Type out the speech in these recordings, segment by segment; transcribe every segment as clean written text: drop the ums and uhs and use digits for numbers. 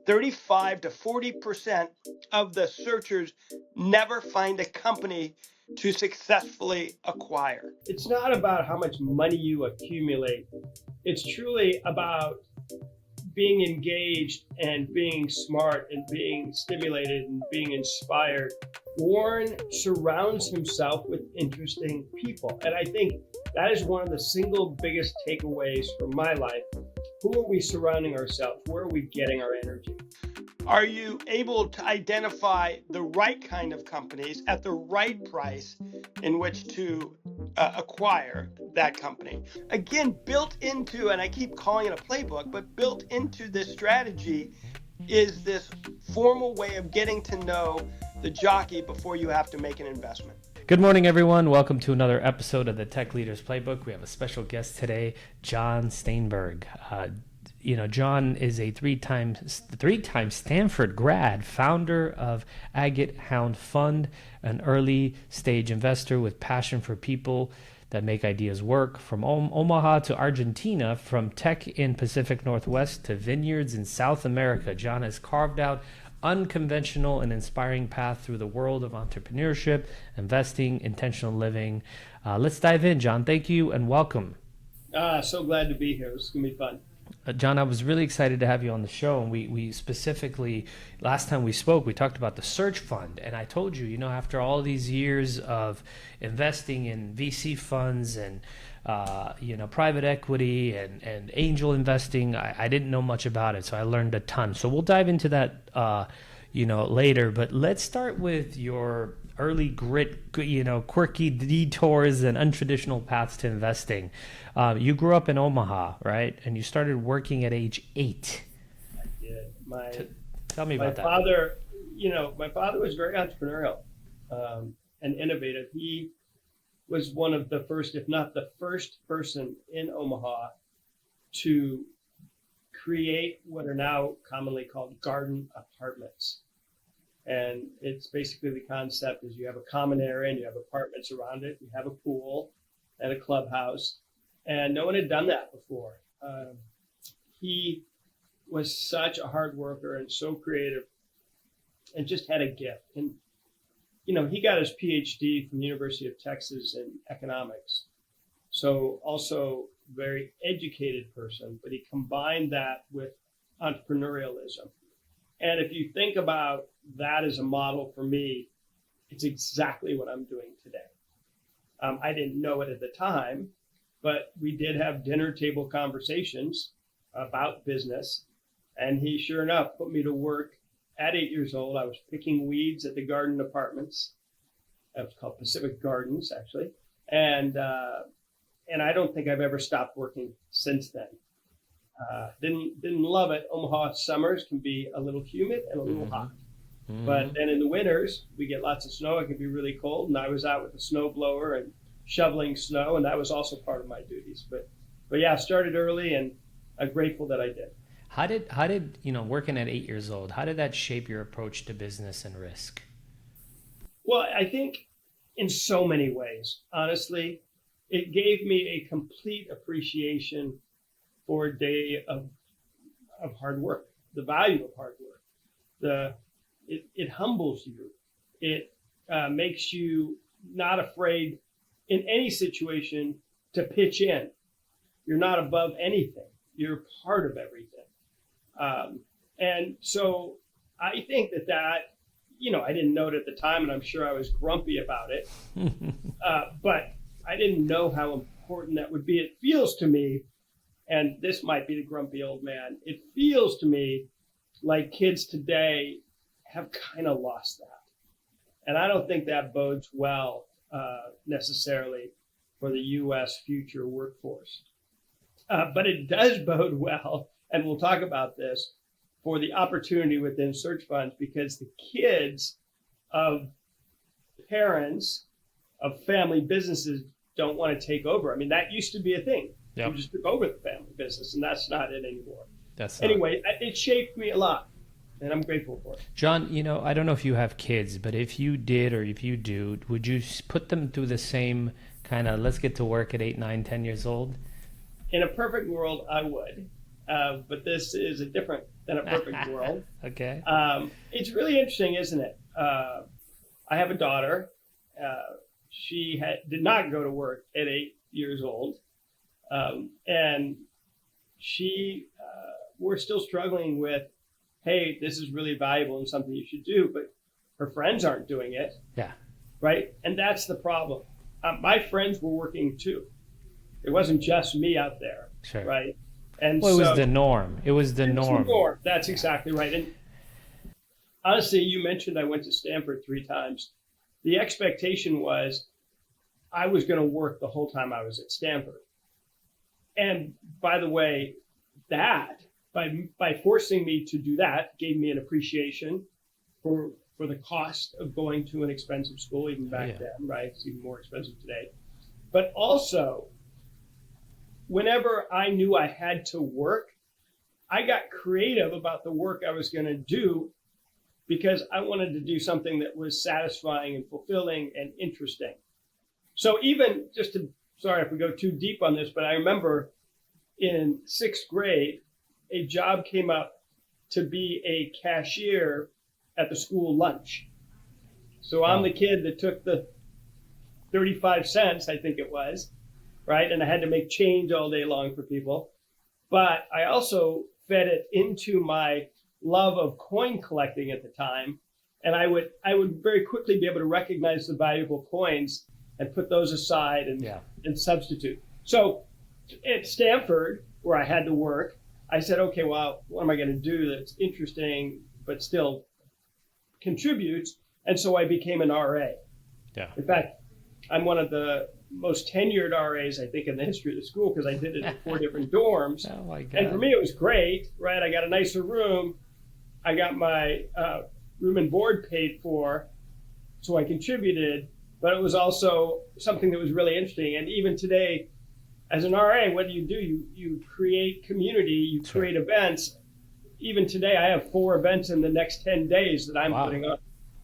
35 to 40% of the searchers never find a company to successfully acquire. It's not about how much money you accumulate. It's truly about being engaged and being smart and being stimulated and being inspired. Warren surrounds himself with interesting people. And I think that is one of the single biggest takeaways from my life. Who are we surrounding ourselves? Where are we getting our energy? Are you able to identify the right kind of companies at the right price in which to acquire that company? Again, built into, and I keep calling it a playbook, but built into this strategy is this formal way of getting to know the jockey before you have to make an investment. Good morning, everyone. Welcome to another episode of the Tech Leaders Playbook. We have a special guest today, Jon Staenberg. Jon is a three-time Stanford grad, founder of Agate Hound Fund, an early-stage investor with passion for people that make ideas work. From Omaha to Argentina, from tech in Pacific Northwest to vineyards in South America, Jon has carved out unconventional and inspiring path through the world of entrepreneurship, investing, intentional living. Let's dive in, Jon. Thank you and welcome. So glad to be here. It's going to be fun. Jon, I was really excited to have you on the show. And we specifically, last time we spoke, we talked about the search fund. And I told you, after all these years of investing in VC funds and, private equity and angel investing, I didn't know much about it. So I learned a ton. So we'll dive into that, later. But let's start with your early grit, quirky detours and untraditional paths to investing. You grew up in Omaha, right? And you started working at age 8. I did. Tell me about that. My father was very entrepreneurial and innovative. He was one of the first, if not the first person in Omaha to create what are now commonly called garden apartments. And it's basically the concept is you have a common area and you have apartments around it. You have a pool and a clubhouse. And no one had done that before. He was such a hard worker and so creative and just had a gift. And, he got his PhD from the University of Texas in economics. So also very educated person, but he combined that with entrepreneurialism. And if you think about that as a model for me, it's exactly what I'm doing today. I didn't know it at the time, but we did have dinner table conversations about business. And he, sure enough, put me to work at 8 years old. I was picking weeds at the garden apartments. That was called Pacific Gardens, actually. And I don't think I've ever stopped working since then. Didn't love it. Omaha summers can be a little humid and a little hot. Mm-hmm. But then in the winters, we get lots of snow. It can be really cold. And I was out with the snow blower and shoveling snow. And that was also part of my duties. But yeah, I started early and I'm grateful that I did. How did working at 8 years old, how did that shape your approach to business and risk? Well, I think in so many ways, honestly, it gave me a complete appreciation for a day of hard work, the value of hard work. It humbles you. It makes you not afraid in any situation to pitch in. You're not above anything. You're part of everything. And so I think that, I didn't know it at the time, and I'm sure I was grumpy about it. But I didn't know how important that would be. It feels to me, and this might be the grumpy old man, it feels to me like kids today have kind of lost that. And I don't think that bodes well necessarily for the U.S. future workforce. But it does bode well, and we'll talk about this, for the opportunity within search funds, because the kids of parents of family businesses don't want to take over. I mean, that used to be a thing. Yep. You just took over the family business, and that's not it anymore. Anyway, it shaped me a lot, and I'm grateful for it. Jon, I don't know if you have kids, but if you did or if you do, would you put them through the same kind of let's get to work at 8, 9, 10 years old? In a perfect world, I would. But this is a different than a perfect world. Okay. It's really interesting, isn't it? I have a daughter. She did not go to work at 8 years old. And we're still struggling with, hey, this is really valuable and something you should do, but her friends aren't doing it. Yeah. Right? And that's the problem. My friends were working too. It wasn't just me out there. Sure. Right? And well, it was the norm. It was the norm. That's exactly right. And honestly, you mentioned I went to Stanford 3 times. The expectation was I was going to work the whole time I was at Stanford. And by the way, that by forcing me to do that gave me an appreciation for the cost of going to an expensive school, even back then, right? It's even more expensive today. But also, whenever I knew I had to work, I got creative about the work I was going to do because I wanted to do something that was satisfying and fulfilling and interesting. So even sorry if we go too deep on this, but I remember in 6th grade, a job came up to be a cashier at the school lunch. So I'm the kid that took the 35 cents, I think it was, right? And I had to make change all day long for people. But I also fed it into my love of coin collecting at the time. And I would very quickly be able to recognize the valuable coins and put those aside and substitute. So at Stanford, where I had to work, I said, okay, well, what am I going to do that's interesting but still contributes? And so I became an RA. Yeah. In fact, I'm one of the most tenured RAs, I think, in the history of the school because I did it in 4 different dorms. Oh my God. And for me, it was great, right? I got a nicer room. I got my room and board paid for, so I contributed. But it was also something that was really interesting. And even today, as an RA, what do? You create community, you create events. Even today, I have 4 events in the next 10 days that I'm putting on.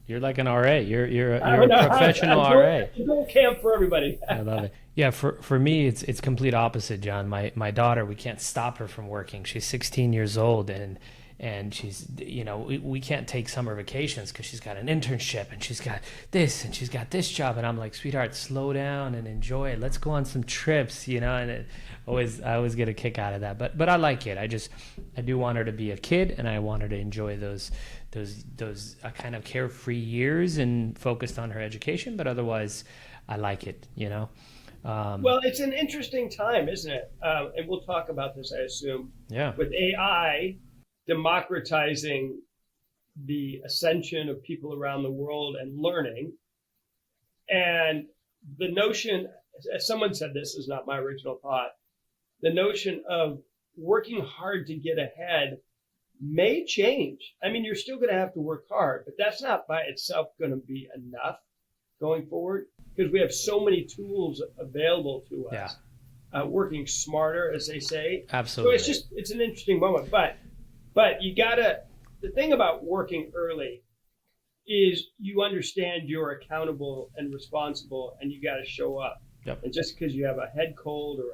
You're like an RA. You're a professional RA. It's a little camp for everybody. I love it. Yeah, for me, it's complete opposite, John. My daughter, we can't stop her from working. She's 16 years old, and she's, we can't take summer vacations because she's got an internship and she's got this and she's got this job. And I'm like, sweetheart, slow down and enjoy it. Let's go on some trips, and I always get a kick out of that. But I like it. I do want her to be a kid, and I want her to enjoy those kind of carefree years and focused on her education. But otherwise, I like it, Well, it's an interesting time, isn't it? And we'll talk about this, I assume. Yeah. With AI democratizing the ascension of people around the world and learning. And the notion, as someone said, this is not my original thought, the notion of working hard to get ahead may change. I mean, you're still going to have to work hard, but that's not by itself going to be enough going forward because we have so many tools available to us. Yeah. Working smarter, as they say. Absolutely. So it's an interesting moment, but the thing about working early is you understand you're accountable and responsible and you got to show up. Yep. And just because you have a head cold or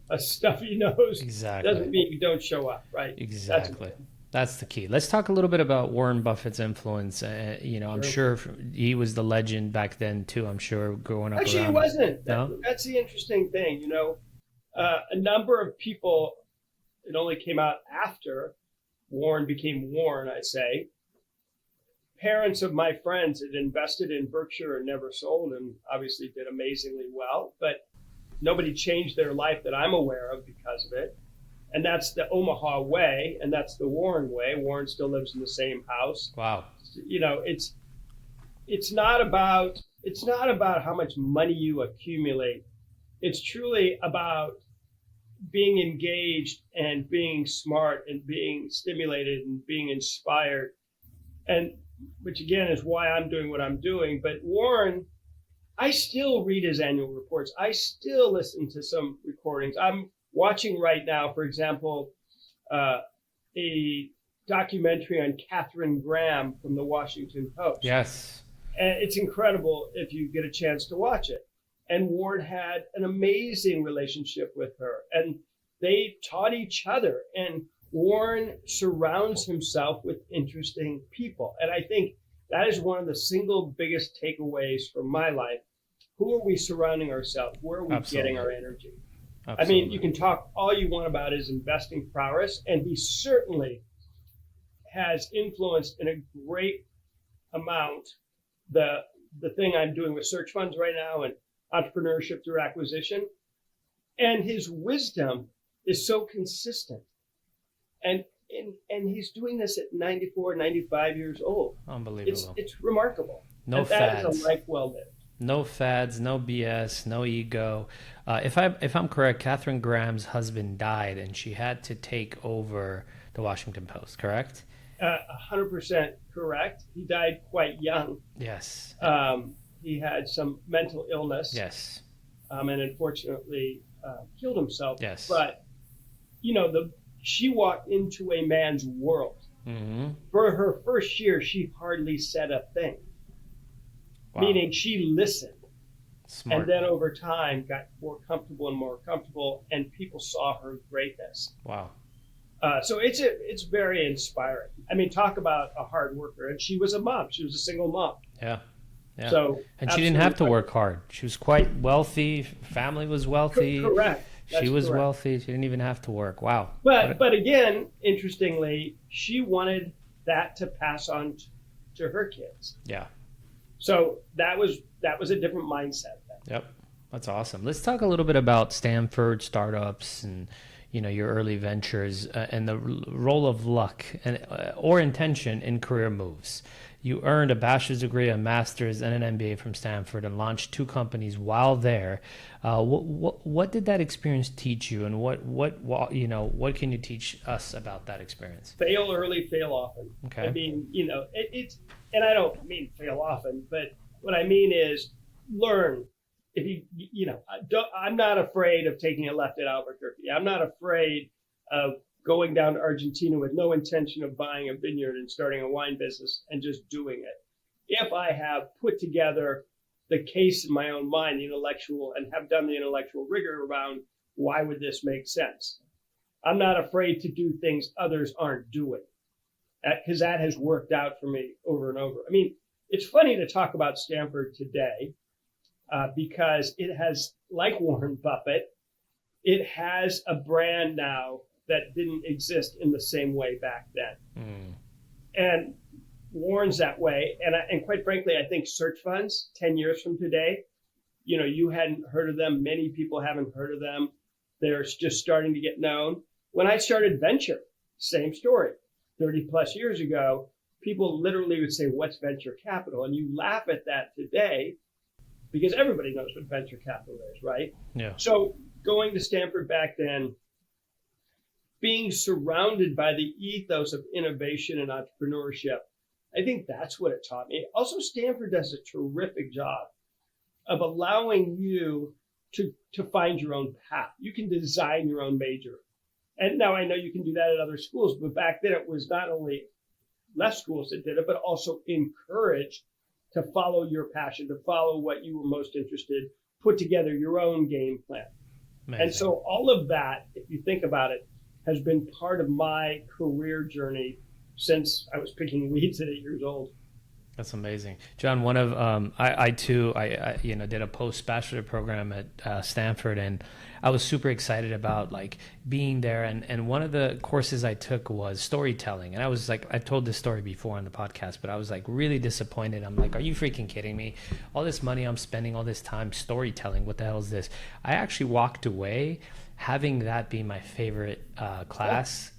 a stuffy nose doesn't mean you don't show up, right? Exactly. That's the key. Let's talk a little bit about Warren Buffett's influence. I'm sure he was the legend back then too. I'm sure growing up. Actually, he wasn't. No? That's the interesting thing. A number of people, it only came out after Warren became Warren, I say. Parents of my friends had invested in Berkshire and never sold and obviously did amazingly well, but nobody changed their life that I'm aware of because of it. And that's the Omaha way, and that's the Warren way. Warren still lives in the same house. Wow. It's not about how much money you accumulate. It's truly about being engaged and being smart and being stimulated and being inspired, and which again is why I'm doing what I'm doing. But Warren, I still read his annual reports. I still listen to some recordings. I'm watching right now, for example, a documentary on Katharine Graham from the Washington Post. Yes. And it's incredible if you get a chance to watch it. And Warren had an amazing relationship with her. And they taught each other. And Warren surrounds himself with interesting people. And I think that is one of the single biggest takeaways from my life. Who are we surrounding ourselves? Where are we getting our energy? Absolutely. I mean, you can talk all you want about his investing prowess, and he certainly has influenced in a great amount the thing I'm doing with search funds right now and entrepreneurship through acquisition. And his wisdom is so consistent. And he's doing this at 94, 95 years old. Unbelievable. It's remarkable. No and fads. That is a life well lived. No fads, no BS, no ego. If I'm correct, Katharine Graham's husband died, and she had to take over the Washington Post. Correct? 100% correct. He died quite young. Yes. He had some mental illness. Yes. And unfortunately killed himself. Yes. But she walked into a man's world. Mm-hmm. For her first year, she hardly said a thing. Wow. Meaning she listened. Smart. And then over time got more comfortable, and people saw her greatness. Wow. So it's very inspiring. I mean, talk about a hard worker. And she was a mom. She was a single mom. Yeah. Yeah. So, and she didn't have to work hard. She was quite wealthy. Family was wealthy. Correct. She was wealthy. She didn't even have to work. Wow. But again, interestingly, she wanted that to pass on to her kids. Yeah. So that was a different mindset then. Yep. That's awesome. Let's talk a little bit about Stanford startups and your early ventures and the role of luck and or intention in career moves. You earned a bachelor's degree, a master's, and an MBA from Stanford, and launched 2 companies while there. What did that experience teach you, and what can you teach us about that experience? Fail early, fail often. Okay. I mean, it's, and I don't mean fail often, but what I mean is learn. If I'm not afraid of taking a left at Albuquerque. I'm not afraid of going down to Argentina with no intention of buying a vineyard and starting a wine business and just doing it. If I have put together the case in my own mind, the intellectual, and have done the intellectual rigor around why would this make sense? I'm not afraid to do things others aren't doing, because that has worked out for me over and over. I mean, it's funny to talk about Stanford today because it has, like Warren Buffett, it has a brand now that didn't exist in the same way back then. Mm. And Warren's that way. And quite frankly, I think search funds 10 years from today, you hadn't heard of them. Many people haven't heard of them. They're just starting to get known. When I started venture, same story. 30 plus years ago, people literally would say, what's venture capital? And you laugh at that today because everybody knows what venture capital is, right? Yeah. So going to Stanford back then, being surrounded by the ethos of innovation and entrepreneurship, I think that's what it taught me. Also, Stanford does a terrific job of allowing you to find your own path. You can design your own major. And now I know you can do that at other schools, but back then it was not only less schools that did it, but also encouraged to follow your passion, to follow what you were most interested, put together your own game plan. Amazing. And so all of that, if you think about it, has been part of my career journey since I was picking weeds at 8 years old. That's amazing, John. One of I too did a post-bachelor program at Stanford, and I was super excited about like being there. And one of the courses I took was storytelling, and I was like, I've told this story before on the podcast, but I was like really disappointed. I'm like, are you freaking kidding me? All this money I'm spending, all this time storytelling. What the hell is this? I actually walked away having that be my favorite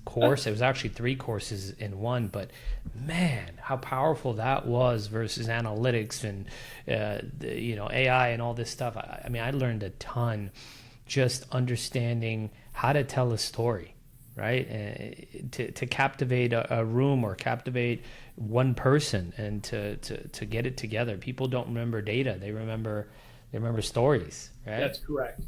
course. It was actually 3 courses in one, but man, how powerful that was versus analytics and AI and all this stuff. I mean, I learned a ton just understanding how to tell a story, right? To captivate a room or captivate one person and to get it together. People don't remember data; they remember stories, right? That's correct.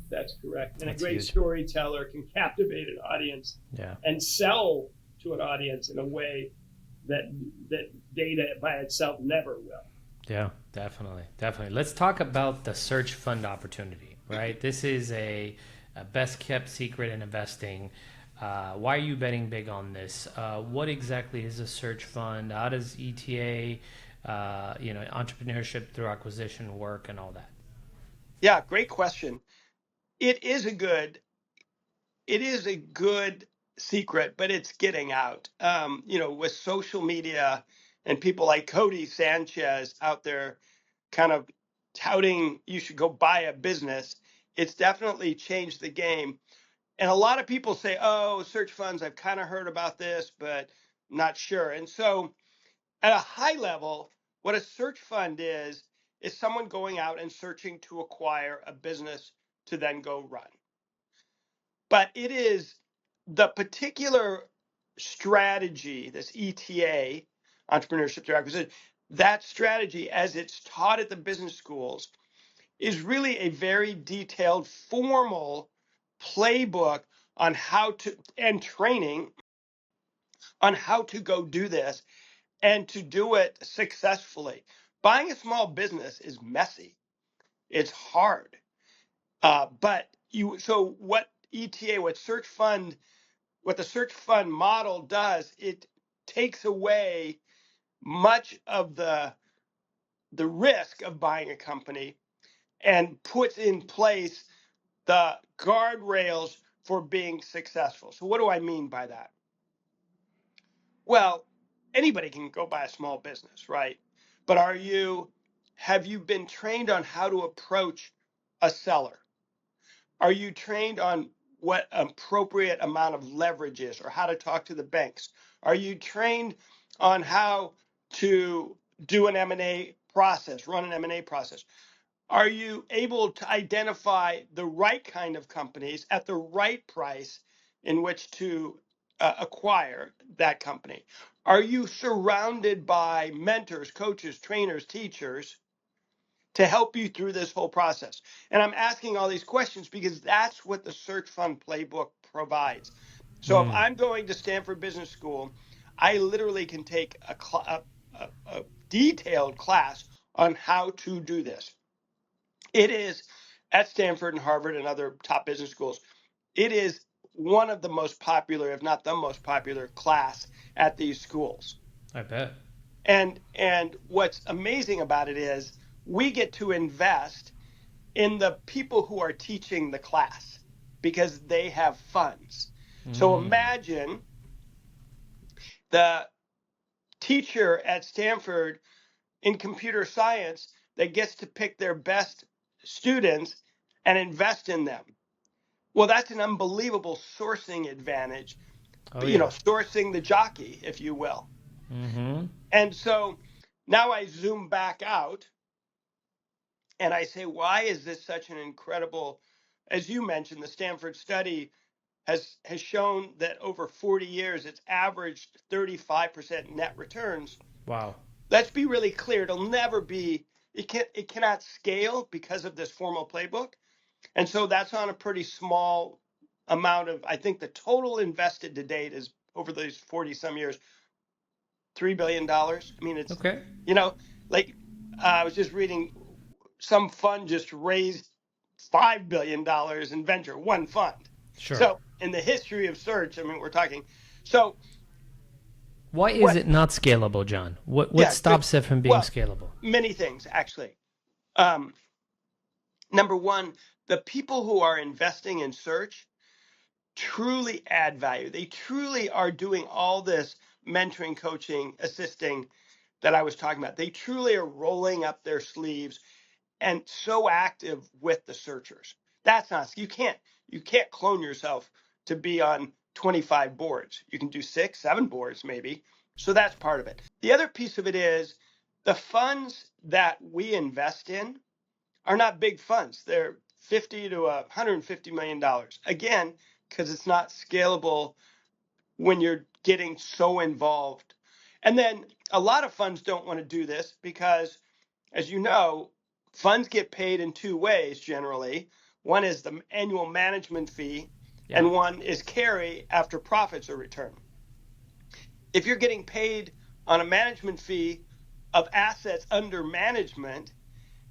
And a great huge storyteller can captivate an audience and sell to an audience in a way that data by itself never will. Yeah, definitely. Let's talk about the search fund opportunity, right? This is a best kept secret in investing. Why are you betting big on this? What exactly is a search fund? How does ETA, entrepreneurship through acquisition work and all that? Yeah, great question. It is a good it is a good secret, but it's getting out. With social media and people like Cody Sanchez out there kind of touting you should go buy a business, it's definitely changed the game. And a lot of people say, oh, search funds, I've kind of heard about this, but not sure. And so at a high level, what a search fund is someone going out and searching to acquire a business to then go run. But it is the particular strategy, this ETA, entrepreneurship through acquisition, that strategy, as it's taught at the business schools, is really a very detailed, formal playbook on how to, and training on how to go do this and to do it successfully. Buying a small business is messy. It's hard. So what ETA, what the search fund model does, it takes away much of the risk of buying a company and puts in place the guardrails for being successful. So what do I mean by that? Well, anybody can go buy a small business, right? But have you been trained on how to approach a seller? Are you trained on what appropriate amount of leverage is or how to talk to the banks? Are you trained on how to do an M&A process, run an M&A process? Are you able to identify the right kind of companies at the right price in which to acquire that company? Are you surrounded by mentors, coaches, trainers, teachers to help you through this whole process? And I'm asking all these questions because that's what the Search Fund Playbook provides. So if I'm going to Stanford Business School, I literally can take a detailed class on how to do this. It is at Stanford and Harvard and other top business schools. It is one of the most popular, if not the most popular class at these schools. I bet. And what's amazing about it is we get to invest in the people who are teaching the class because they have funds. So imagine the teacher at Stanford in computer science that gets to pick their best students and invest in them. Well, that's an unbelievable sourcing advantage, Oh yeah. sourcing the jockey, if you will. And so now I zoom back out and I say, why is this such an incredible, as you mentioned, the Stanford study has shown that over 40 years, it's averaged 35% net returns. Wow. Let's be really clear. It cannot scale because of this formal playbook. And so that's on a pretty small amount of, I think the total invested to date is over those 40 some years, $3 billion. I mean, it's, Okay. I was just reading some fund just raised $5 billion in venture, one fund. Sure. So in the history of search, I mean, we're talking. So why is it not scalable, John? What stops it from being scalable? Many things, actually. Number one, the people who are investing in search truly add value. They truly are doing all this mentoring, coaching, assisting that I was talking about. They truly are rolling up their sleeves and so active with the searchers. That's not, you can't clone yourself to be on 25 boards. You can do 6, 7 boards maybe. So that's part of it. The other piece of it is the funds that we invest in are not big funds. They're $50 to $150 million. Again, because it's not scalable when you're getting so involved. And then a lot of funds don't want to do this because, as you know, funds get paid in two ways generally. One is the annual management fee, and one is carry after profits are returned. If you're getting paid on a management fee of assets under management,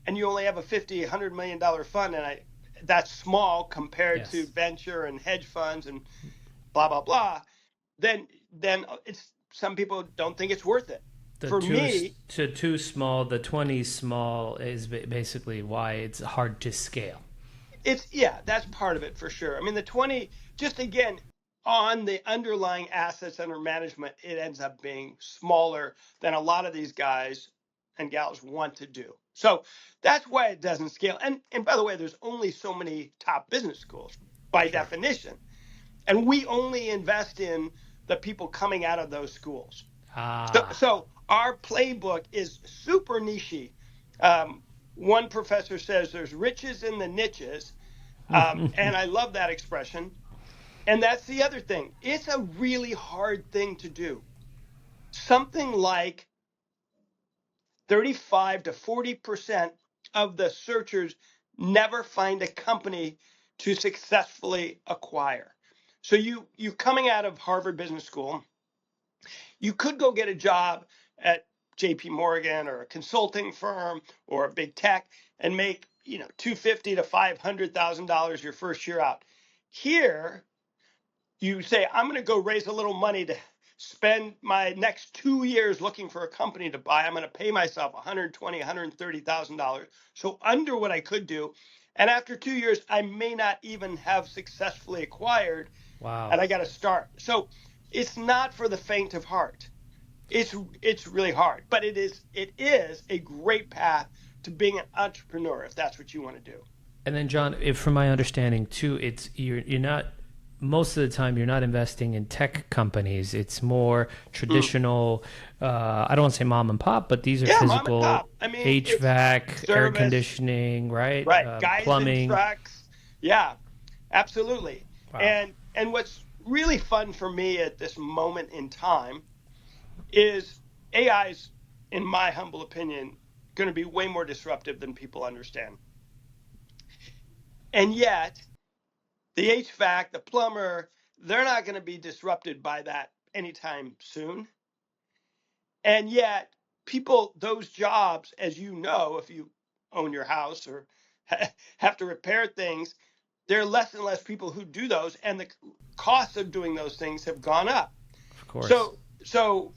and you only have a $50, $100 million fund, and that's small compared to venture and hedge funds, and blah, blah, blah, then it's some people don't think it's worth it. The For me, too small, the 20 small is basically why it's hard to scale. that's part of it for sure. I mean, the 20, just again, on the underlying assets under management, it ends up being smaller than a lot of these guys and gals want to do. So that's why it doesn't scale. And by the way, there's only so many top business schools by definition. And we only invest in the people coming out of those schools. So our playbook is super niche. One professor says there's riches in the niches. And I love that expression. And that's the other thing. It's a really hard thing to do. Something like 35 to 40% of the searchers never find a company to successfully acquire. So you coming out of Harvard Business School, you could go get a job at JP Morgan or a consulting firm or a big tech and make, $250,000 to $500,000 your first year out. Here, you say, I'm going to go raise a little money to spend my next 2 years looking for a company to buy. I'm going to pay myself $120,000, $130,000. So under what I could do. And after 2 years, I may not even have successfully acquired. Wow. And I got to start. So it's not for the faint of heart. It's really hard, but it is a great path to being an entrepreneur if that's what you want to do. And then, John, from my understanding too, it's you're not, most of the time you're not investing in tech companies. It's more traditional. I don't want to say mom and pop, but these are physical. Mom and pop. I mean, HVAC, air conditioning, right? Right. Guys plumbing. in trucks. Yeah, absolutely. Wow. And what's really fun for me at this moment in time is AI's, in my humble opinion, going to be way more disruptive than people understand. And yet, the HVAC, the plumber, they're not going to be disrupted by that anytime soon. And yet, those jobs, as you know, if you own your house or have to repair things, there are less and less people who do those, and the costs of doing those things have gone up. Of course. So,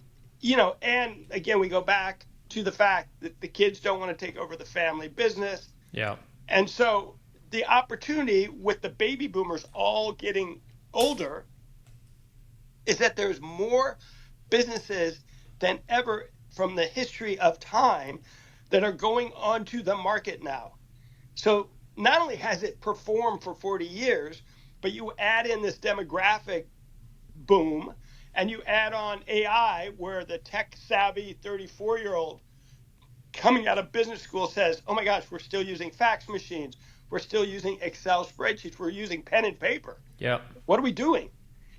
and again, we go back to the fact that the kids don't want to take over the family business. Yeah. And so the opportunity with the baby boomers all getting older is that there's more businesses than ever from the history of time that are going onto the market now. So not only has it performed for 40 years, but you add in this demographic boom and you add on AI, where the tech savvy 34-year-old coming out of business school says, oh my gosh, we're still using fax machines. We're still using Excel spreadsheets. We're using pen and paper. Yeah. What are we doing?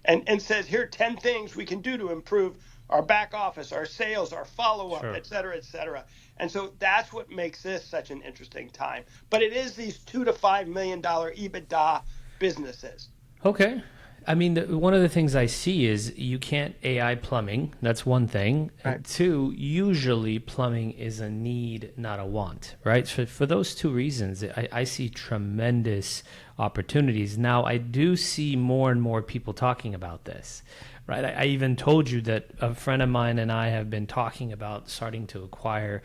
And says, here are 10 things we can do to improve our back office, our sales, our follow-up, Sure. et cetera, et cetera. And so that's what makes this such an interesting time. But it is these $2 to $5 million EBITDA businesses. Okay. I mean, one of the things I see is you can't AI plumbing. That's one thing. Right. And two, usually plumbing is a need, not a want, right? So for those two reasons, I see tremendous opportunities. Now, I do see more and more people talking about this, right? I even told you that a friend of mine and I have been talking about starting to acquire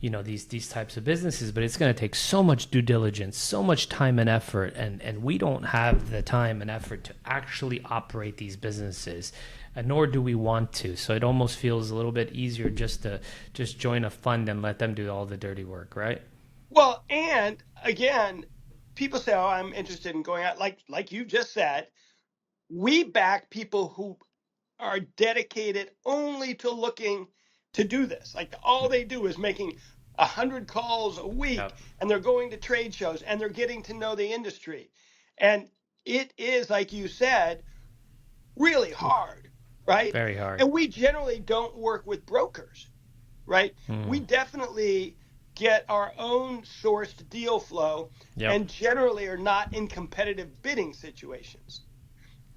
these types of businesses, but it's going to take so much due diligence, so much time and effort, and we don't have the time and effort to actually operate these businesses, and nor do we want to. So it almost feels a little bit easier just to join a fund and let them do all the dirty work, right? Well, and again, people say, oh, I'm interested in going out. Like you just said, we back people who are dedicated only to looking to do this. Like all they do is making 100 calls a week. Yep. And they're going to trade shows and they're getting to know the industry. And it is, like you said, really hard, right? Very hard. And we generally don't work with brokers, right? We definitely get our own sourced deal flow. Yep. And generally are not in competitive bidding situations.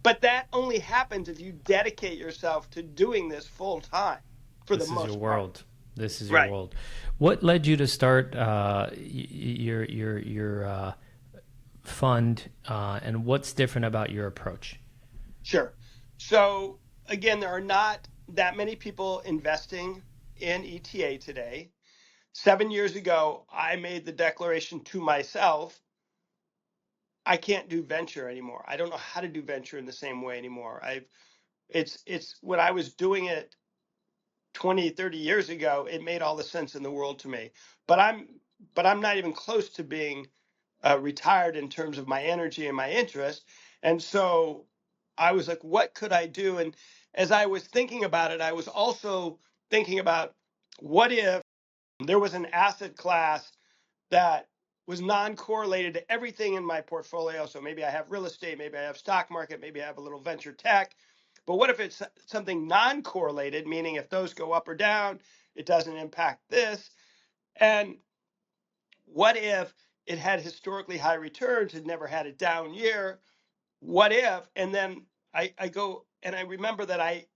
But that only happens if you dedicate yourself to doing this full time. This is your world. This is your world. What led you to start your fund, and what's different about your approach? Sure. So again, there are not that many people investing in ETA today. 7 years ago, I made the declaration to myself, I can't do venture anymore. I don't know how to do venture in the same way anymore. It's when I was doing it 20, 30 years ago, it made all the sense in the world to me. But I'm not even close to being retired in terms of my energy and my interest. And so I was like, what could I do? And as I was thinking about it, I was also thinking about, what if there was an asset class that was non-correlated to everything in my portfolio? So maybe I have real estate, maybe I have stock market, maybe I have a little venture tech. But what if it's something non-correlated, meaning if those go up or down, it doesn't impact this? And what if it had historically high returns, it never had a down year? What if? And then I go and I remember that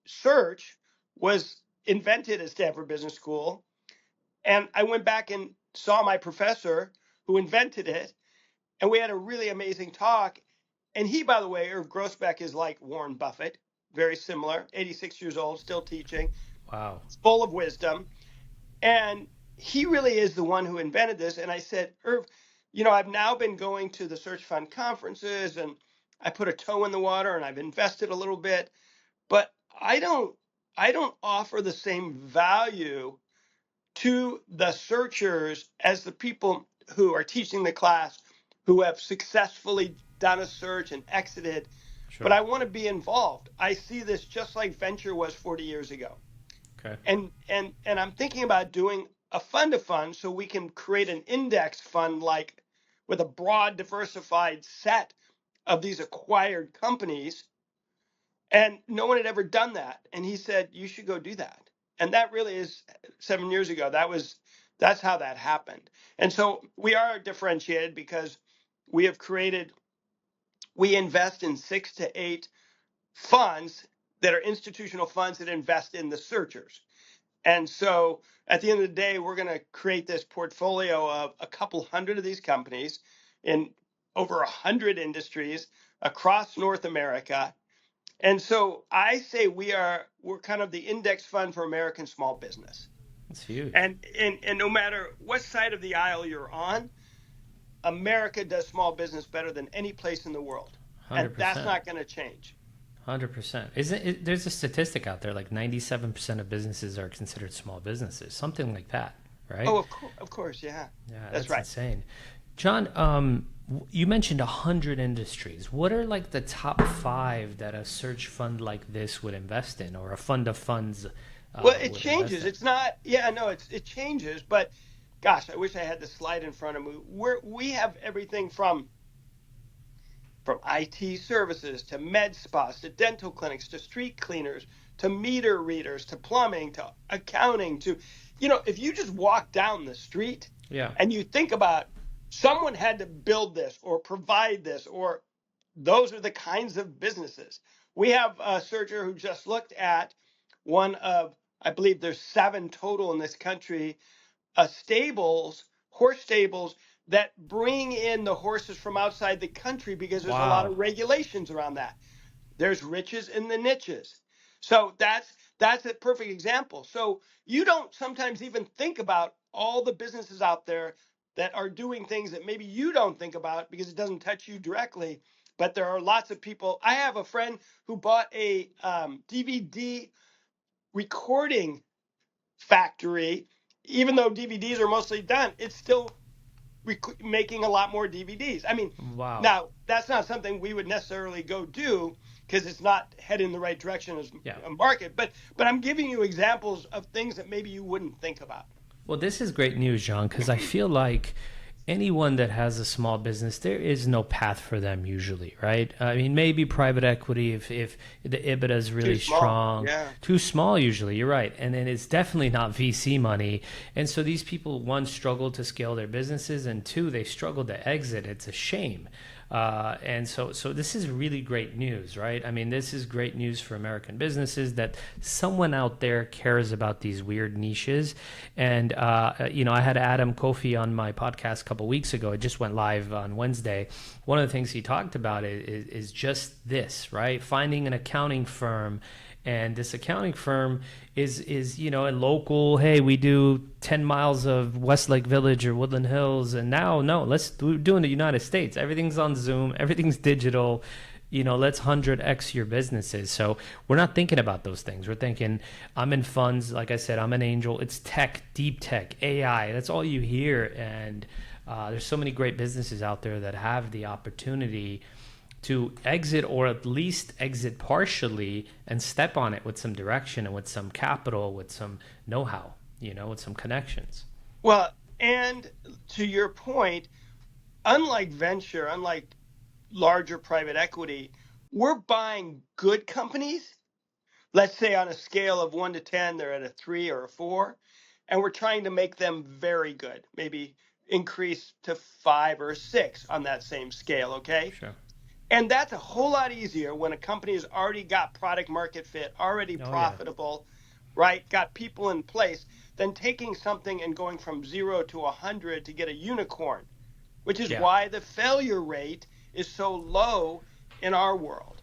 search was invented at Stanford Business School. And I went back and saw my professor who invented it. And we had a really amazing talk. And he, by the way, Irv Grousbeck, is like Warren Buffett, very similar, 86 years old, still teaching, Wow. full of wisdom. And he really is the one who invented this. And I said, Irv, I've now been going to the search fund conferences and I put a toe in the water and I've invested a little bit, but I don't offer the same value to the searchers as the people who are teaching the class who have successfully done a search and exited. But Sure. I want to be involved. I see this just like venture was 40 years ago. Okay. And I'm thinking about doing a fund of funds so we can create an index fund, like with a broad diversified set of these acquired companies. And no one had ever done that. And he said, you should go do that. And that really is 7 years ago. That's how that happened. And so we are differentiated because we invest in 6 to 8 funds that are institutional funds that invest in the searchers. And so at the end of the day, we're going to create this portfolio of a couple hundred of these companies in over 100 industries across North America. And so I say we're kind of the index fund for American small business. That's huge. And no matter what side of the aisle you're on, America does small business better than any place in the world. And that's 100%. not going to change. 100%. Isn't it, there's a statistic out there like 97% of businesses are considered small businesses, something like that, right? Oh, of course, yeah. Yeah, That's that's right. insane. John, you mentioned 100 industries. What are like the top 5 that a search fund like this would invest in, or a fund of funds Well, it would changes. invest in? It's not, yeah, no, it changes. But gosh, I wish I had the slide in front of me. We have everything from IT services to med spas to dental clinics to street cleaners to meter readers to plumbing to accounting to, if you just walk down the street Yeah. and you think about someone had to build this or provide this, or those are the kinds of businesses. We have a searcher who just looked at one of, I believe there's 7 total in this country, horse stables that bring in the horses from outside the country because there's a lot Wow. of regulations around that. There's riches in the niches. So that's a perfect example. So you don't sometimes even think about all the businesses out there that are doing things that maybe you don't think about because it doesn't touch you directly. But there are lots of people. I have a friend who bought a DVD recording factory. Even though DVDs are mostly done, it's still making a lot more DVDs. I mean, Wow. now that's not something we would necessarily go do because it's not heading in the right direction as Yeah. a market. But I'm giving you examples of things that maybe you wouldn't think about. Well, this is great news, John, because I feel like anyone that has a small business, there is no path for them usually, right? I mean, maybe private equity if the EBITDA is really Too small, strong, yeah. too small usually. You're right, and then it's definitely not VC money. And so these people, one, struggle to scale their businesses, and two, they struggle to exit. It's a shame. And so this is really great news, right? I mean, this is great news for American businesses that someone out there cares about these weird niches. And, I had Adam Kofi on my podcast a couple weeks ago. It just went live on Wednesday. One of the things he talked about is just this, right? Finding an accounting firm. And this accounting firm is a local, hey, we do 10 miles of Westlake Village or Woodland Hills. And now, no, let's do in the United States. Everything's on Zoom. Everything's digital. Let's 100x your businesses. So we're not thinking about those things. We're thinking, I'm in funds. Like I said, I'm an angel. It's tech, deep tech, AI. That's all you hear. And there's so many great businesses out there that have the opportunity to exit, or at least exit partially, and step on it with some direction and with some capital, with some know-how, with some connections. Well, and to your point, unlike venture, unlike larger private equity, we're buying good companies. Let's say on a scale of 1 to 10, they're at a 3 or a 4, and we're trying to make them very good, maybe increase to 5 or 6 on that same scale, okay? Sure. And that's a whole lot easier when a company has already got product market fit, already profitable, right? Got people in place, than taking something and going from 0 to 100 to get a unicorn, which is why the failure rate is so low in our world.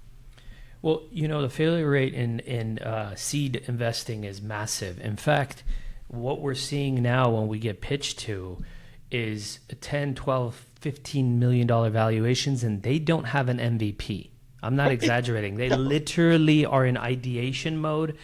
Well, the failure rate in seed investing is massive. In fact, what we're seeing now when we get pitched to is 10, 12, $15 million valuations, and they don't have an MVP. I'm not exaggerating. They literally are in ideation mode,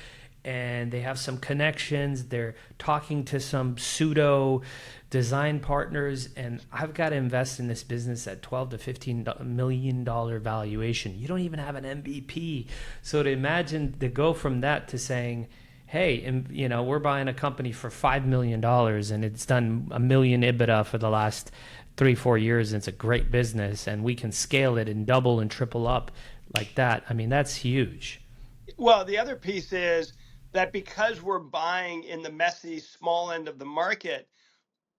and they have some connections. They're talking to some pseudo design partners, and I've got to invest in this business at $12 to $15 million valuation. You don't even have an MVP. So to imagine to go from that to saying, hey, we're buying a company for $5 million and it's done $1 million EBITDA for the last 3-4 years, and it's a great business, and we can scale it and double and triple up like that. I mean, that's huge. Well, the other piece is that because we're buying in the messy small end of the market,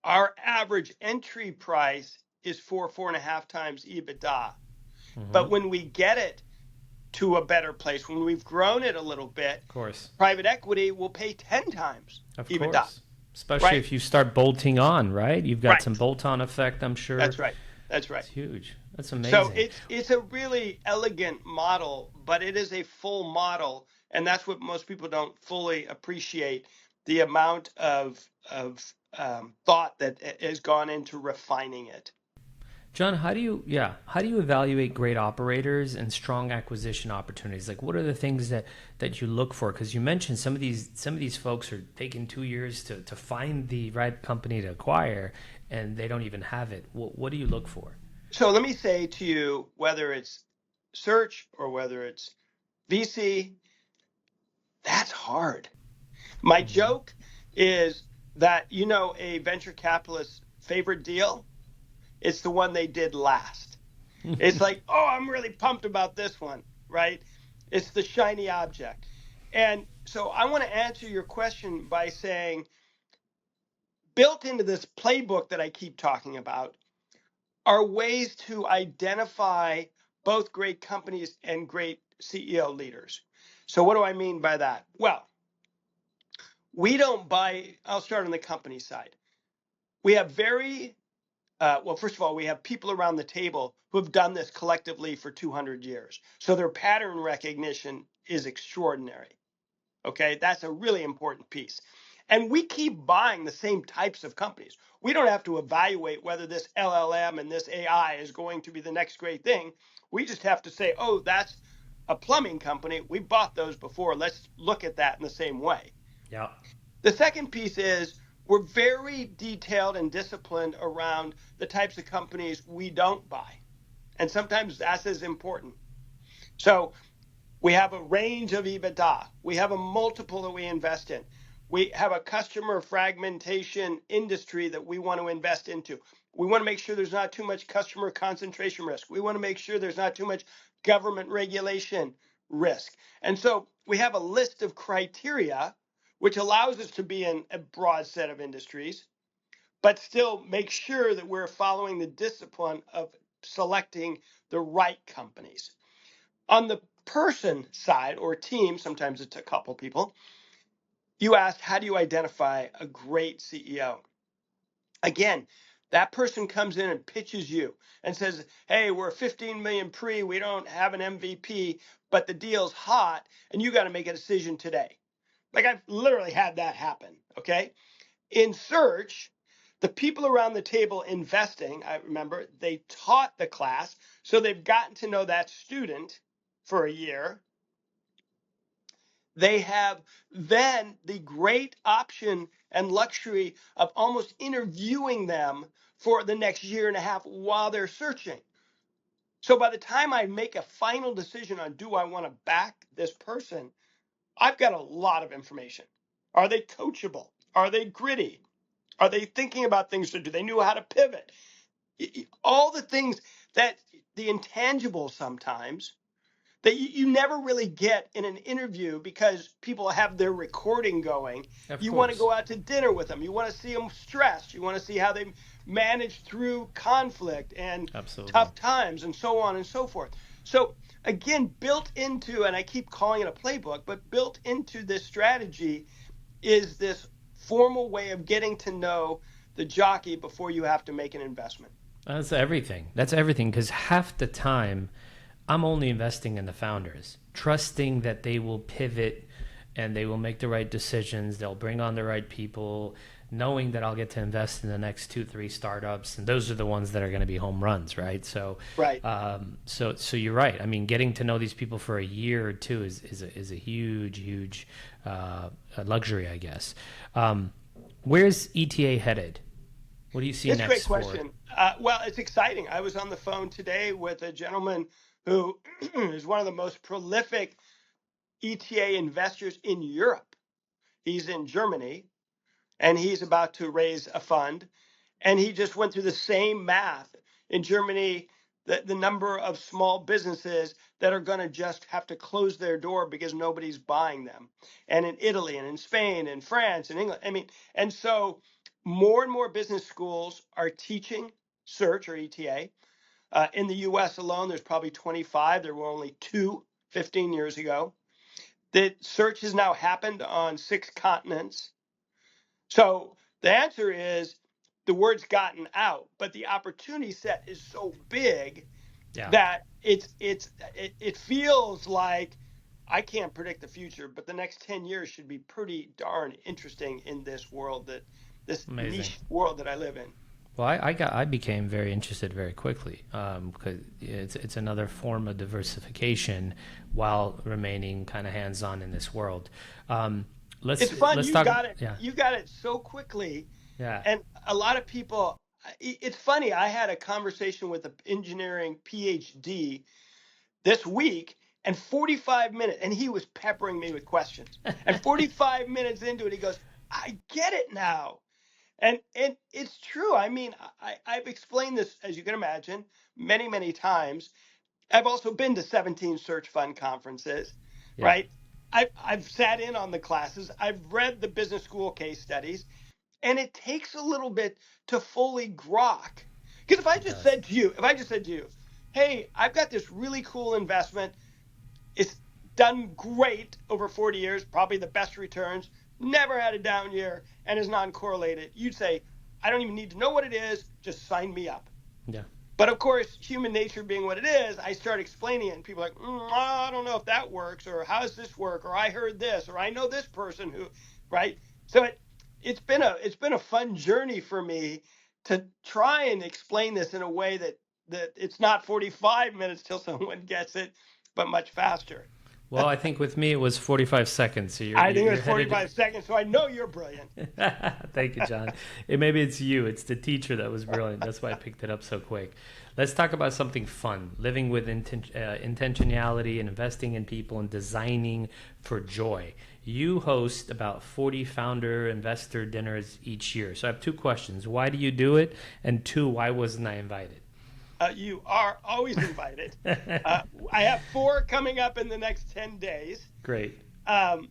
our average entry price is 4.5 times EBITDA. Mm-hmm. But when we get it to a better place, when we've grown it a little bit, of course, private equity will pay 10 times EBITDA. Course. Especially if you start bolting on, right? You've got some bolt-on effect, I'm sure. That's right. It's huge. That's amazing. So it's a really elegant model, but it is a full model, and that's what most people don't fully appreciate, the amount of thought that has gone into refining it. Jon, how do you evaluate great operators and strong acquisition opportunities? Like, what are the things that you look for? Because you mentioned some of these folks are taking 2 years to find the right company to acquire, and they don't even have it. What do you look for? So let me say to you, whether it's search or whether it's VC, that's hard. My joke is that, a venture capitalist's favorite deal, it's the one they did last. It's like, oh, I'm really pumped about this one, right? It's the shiny object. And so I want to answer your question by saying, built into this playbook that I keep talking about are ways to identify both great companies and great CEO leaders. So what do I mean by that? Well, we don't buy, I'll start on the company side. We have first of all, we have people around the table who have done this collectively for 200 years. So their pattern recognition is extraordinary. Okay, that's a really important piece. And we keep buying the same types of companies. We don't have to evaluate whether this LLM and this AI is going to be the next great thing. We just have to say, oh, that's a plumbing company. We bought those before. Let's look at that in the same way. Yeah. The second piece is we're very detailed and disciplined around the types of companies we don't buy. And sometimes that's as important. So we have a range of EBITDA. We have a multiple that we invest in. We have a customer fragmentation industry that we want to invest into. We want to make sure there's not too much customer concentration risk. We want to make sure there's not too much government regulation risk. And so we have a list of criteria which allows us to be in a broad set of industries, but still make sure that we're following the discipline of selecting the right companies. On the person side or team, sometimes it's a couple people, you asked, how do you identify a great CEO? Again, that person comes in and pitches you and says, hey, we're 15 million pre, we don't have an MVP, but the deal's hot and you got to make a decision today. Like I've literally had that happen, okay? In search, the people around the table investing, I remember they taught the class, so they've gotten to know that student for a year. They have then the great option and luxury of almost interviewing them for the next year and a half while they're searching. So by the time I make a final decision on do I want to back this person, I've got a lot of information. Are they coachable? Are they gritty? Are they thinking about things? Do they know how to pivot? All the things that the intangibles sometimes that you never really get in an interview because people have their recording going. You want to go out to dinner with them. You want to see them stressed. You want to see how they manage through conflict and tough times and so on and so forth. So again, built into, and I keep calling it a playbook, but built into this strategy is this formal way of getting to know the jockey before you have to make an investment. That's everything. That's everything, because half the time I'm only investing in the founders, trusting that they will pivot and they will make the right decisions. They'll bring on the right people, knowing that I'll get to invest in the next 2-3 startups, and those are the ones that are going to be home runs, right? So, right. So you're right. I mean, getting to know these people for a year or two is a huge luxury, I guess. Where's ETA headed? What do you see That's next? A great question. Well, it's exciting. I was on the phone today with a gentleman who is one of the most prolific ETA investors in Europe. He's in Germany, and he's about to raise a fund. And he just went through the same math. In Germany, the number of small businesses that are going to just have to close their door because nobody's buying them. And in Italy and in Spain and France and England. I mean, and so more and more business schools are teaching search or ETA. In the US alone, there's probably 25. There were only 2 15 years ago. The search has now happened on 6 continents. So the answer is the word's gotten out, but the opportunity set is so big that it feels like I can't predict the future, but the next 10 years should be pretty darn interesting in this world, this niche world that I live in. Well, I became very interested very quickly because it's another form of diversification while remaining kind of hands-on in this world. It's fun. You got it so quickly. Yeah. And a lot of people, it's funny. I had a conversation with an engineering PhD this week, and 45 minutes, and he was peppering me with questions. And 45 minutes into it, he goes, I get it now. And it's true. I mean, I've explained this, as you can imagine, many, many times. I've also been to 17 search fund conferences, right? I've sat in on the classes. I've read the business school case studies, and it takes a little bit to fully grok. Because if I just said to you, hey, I've got this really cool investment. It's done great over 40 years, probably the best returns, never had a down year, and is non-correlated. You'd say, I don't even need to know what it is, just sign me up. Yeah. But of course, human nature being what it is, I start explaining it, and people are like, I don't know if that works, or how does this work, or I heard this, or I know this person who, right? So it's been a fun journey for me to try and explain this in a way that it's not 45 minutes till someone gets it, but much faster. Well, I think with me it was 45 seconds. So I think it was 45 seconds, so I know you're brilliant. Thank you, John. Maybe it's you. It's the teacher that was brilliant. That's why I picked it up so quick. Let's talk about something fun, living with intentionality and investing in people and designing for joy. You host about 40 founder investor dinners each year. So I have 2 questions. Why do you do it? And 2, why wasn't I invited? You are always invited. I have 4 coming up in the next 10 days. Great. And,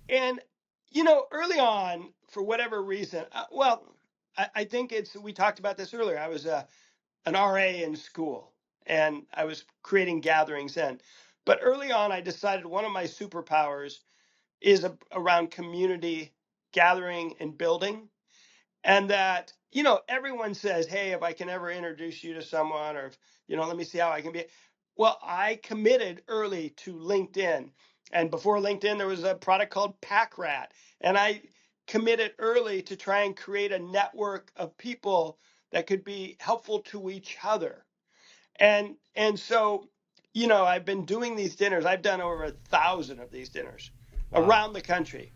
early on, for whatever reason, I think we talked about this earlier. I was an RA in school. and I was creating gatherings then. But early on, I decided one of my superpowers is around community gathering and building. And that, everyone says, hey, if I can ever introduce you to someone, or, let me see how I can be. Well, I committed early to LinkedIn. And before LinkedIn, there was a product called PackRat. And I committed early to try and create a network of people that could be helpful to each other. And so, I've been doing these dinners. I've done over 1,000 of these dinners around the country.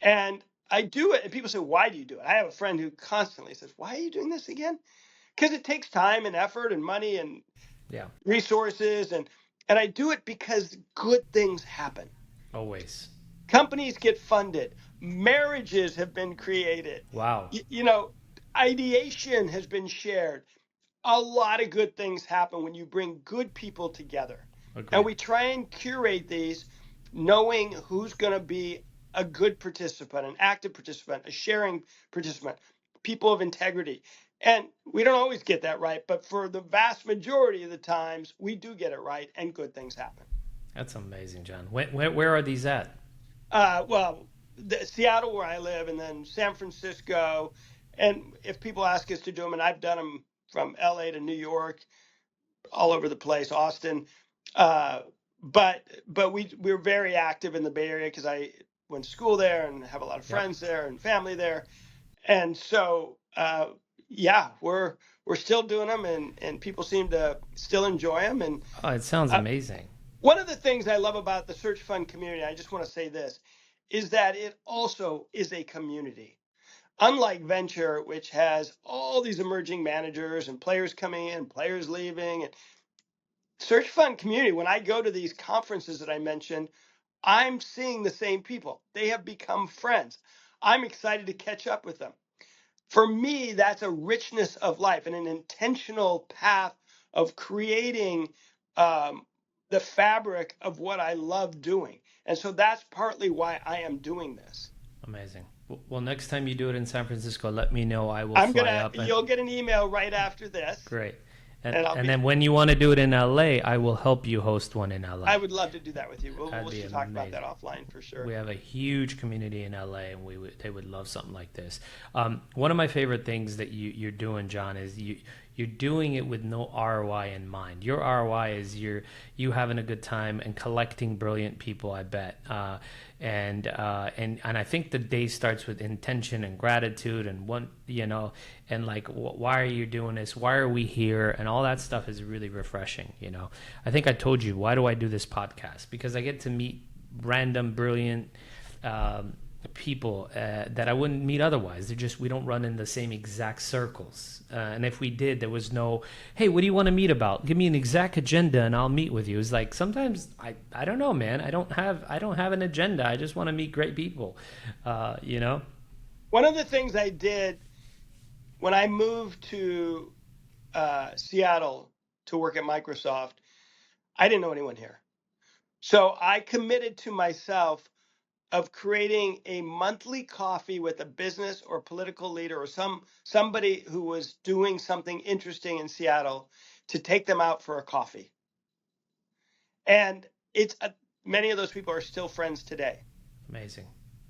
And I do it, and people say, why do you do it? I have a friend who constantly says, why are you doing this again? Because it takes time and effort and money and resources. And I do it because good things happen. Always. Companies get funded. Marriages have been created. Wow. Ideation has been shared. A lot of good things happen when you bring good people together. Agreed. And we try and curate these knowing who's going to be a good participant, an active participant, a sharing participant, people of integrity. And we don't always get that right, but for the vast majority of the times, we do get it right and good things happen. That's amazing, John. Where are these at? Well, Seattle, where I live, and then San Francisco. And if people ask us to do them, and I've done them from LA to New York, all over the place, Austin. But we're very active in the Bay Area because I went to school there and have a lot of friends there and family there. And so, we're still doing them, and people seem to still enjoy them. And it sounds amazing. One of the things I love about the search fund community, I just want to say this, is that it also is a community. Unlike venture, which has all these emerging managers and players coming in, players leaving, and search fund community, when I go to these conferences that I mentioned, I'm seeing the same people. They have become friends. I'm excited to catch up with them. For me, that's a richness of life and an intentional path of creating the fabric of what I love doing. And so that's partly why I am doing this. Amazing. Well, next time you do it in San Francisco, let me know. I will fly up. You'll get an email right after this. Great. And then when you want to do it in LA, I will help you host one in LA. I would love to do that with you. We'll talk about that offline for sure. We have a huge community in LA, and they would love something like this. One of my favorite things that you're doing, John, is you're doing it with no ROI in mind. Your ROI is you having a good time and collecting brilliant people, I bet. And I think the day starts with intention and gratitude and and like, why are you doing this? Why are we here? And all that stuff is really refreshing. I think I told you, why do I do this podcast? Because I get to meet random, brilliant people that I wouldn't meet otherwise. We don't run in the same exact circles. And if we did, there was no, hey, what do you want to meet about? Give me an exact agenda and I'll meet with you. It's like, sometimes I don't know, man. I don't have an agenda. I just want to meet great people. One of the things I did when I moved to Seattle to work at Microsoft, I didn't know anyone here. So I committed to myself of creating a monthly coffee with a business or political leader or somebody who was doing something interesting in Seattle to take them out for a coffee. And many of those people are still friends today. Amazing.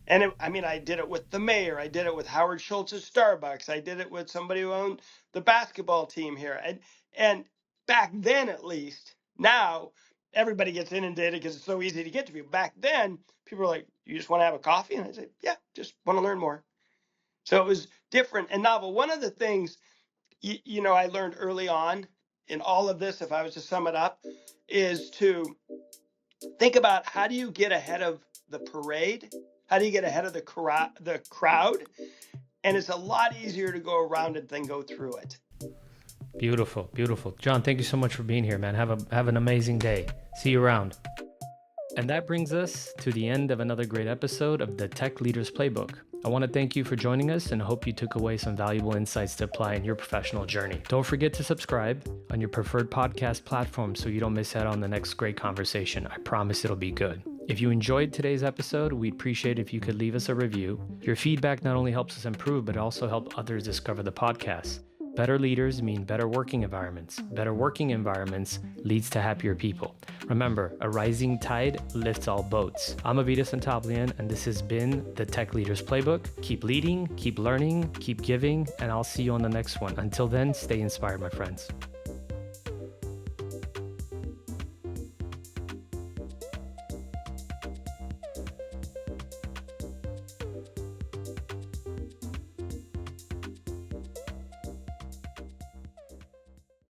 And I did it with the mayor. I did it with Howard Schultz's Starbucks. I did it with somebody who owned the basketball team here. And back then, at least, now everybody gets inundated because it's so easy to get to people. Back then, people were like, you just want to have a coffee? And I said, yeah, just want to learn more. So it was different and novel. One of the things, I learned early on in all of this, if I was to sum it up, is to think about how do you get ahead of the parade? How do you get ahead of the crowd? And it's a lot easier to go around it than go through it. Beautiful, beautiful. John, thank you so much for being here, man. Have an amazing day. See you around. And that brings us to the end of another great episode of the Tech Leaders Playbook. I want to thank you for joining us and hope you took away some valuable insights to apply in your professional journey. Don't forget to subscribe on your preferred podcast platform so you don't miss out on the next great conversation. I promise it'll be good. If you enjoyed today's episode, we'd appreciate if you could leave us a review. Your feedback not only helps us improve, but also helps others discover the podcast. Better leaders mean better working environments. Better working environments leads to happier people. Remember, a rising tide lifts all boats. I'm Avetis Antaplyan, and this has been the Tech Leaders Playbook. Keep leading, keep learning, keep giving, and I'll see you on the next one. Until then, stay inspired, my friends.